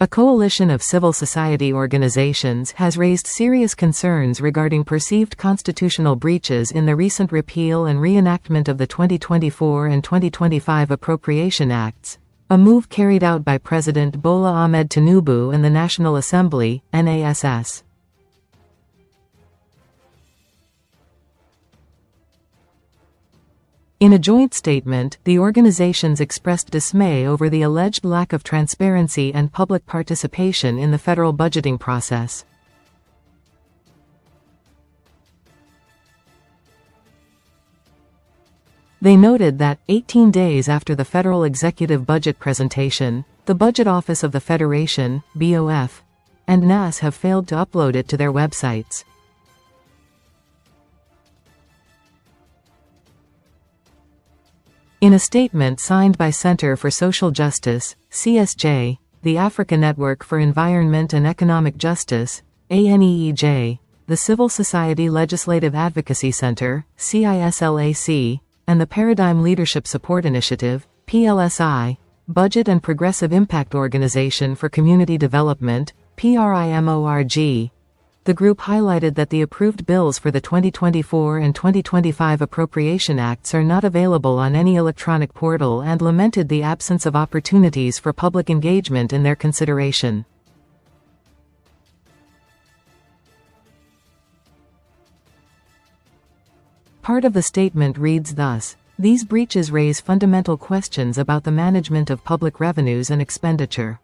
A coalition of civil society organizations has raised serious concerns regarding perceived constitutional breaches in the recent repeal and reenactment of the 2024 and 2025 Appropriation Acts, a move carried out by President Bola Ahmed Tinubu and the National Assembly, NASS. In a joint statement, the organizations expressed dismay over the alleged lack of transparency and public participation in the federal budgeting process. They noted that, 18 days after the federal executive budget presentation, the Budget Office of the Federation, BOF, and NASS have failed to upload it to their websites. In a statement signed by Center for Social Justice, CSJ, the Africa Network for Environment and Economic Justice, ANEEJ, the Civil Society Legislative Advocacy Center, CISLAC, and the Paradigm Leadership Support Initiative, PLSI, Budget and Progressive Impact Organization for Community Development, PRIMORG, the group highlighted that the approved bills for the 2024 and 2025 Appropriation Acts are not available on any electronic portal and lamented the absence of opportunities for public engagement in their consideration. Part of the statement reads thus: "These breaches raise fundamental questions about the management of public revenues and expenditure."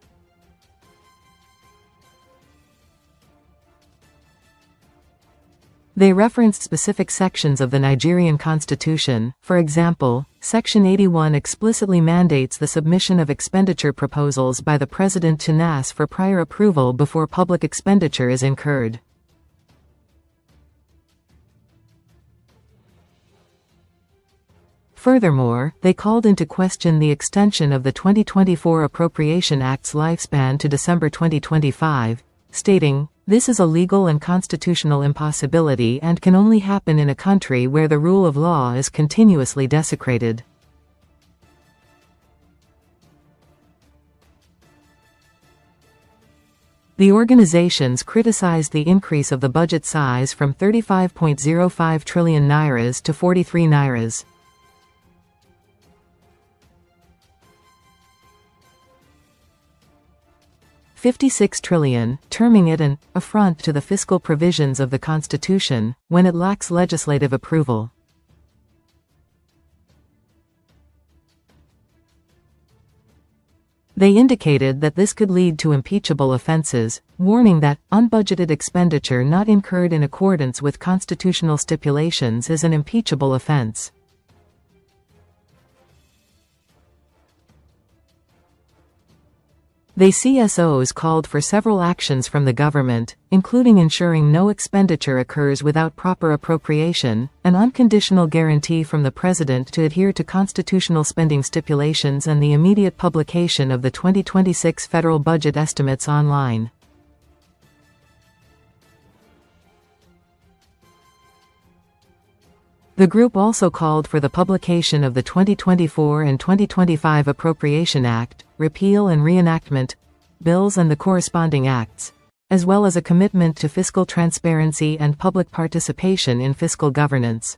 They referenced specific sections of the Nigerian constitution. For example, Section 81 explicitly mandates the submission of expenditure proposals by the President to NASS for prior approval before public expenditure is incurred. Furthermore, they called into question the extension of the 2024 Appropriation Act's lifespan to December 2025, stating, "This is a legal and constitutional impossibility and can only happen in a country where the rule of law is continuously desecrated." The organizations criticized the increase of the budget size from 35.05 trillion nairas to 43 nairas. $56 trillion, terming it an affront to the fiscal provisions of the Constitution, when it lacks legislative approval. They indicated that this could lead to impeachable offenses, warning that unbudgeted expenditure not incurred in accordance with constitutional stipulations is an impeachable offense. The CSOs called for several actions from the government, including ensuring no expenditure occurs without proper appropriation, an unconditional guarantee from the President to adhere to constitutional spending stipulations, and the immediate publication of the 2026 federal budget estimates online. The group also called for the publication of the 2024 and 2025 Appropriation Act, repeal and reenactment bills and the corresponding acts, as well as a commitment to fiscal transparency and public participation in fiscal governance.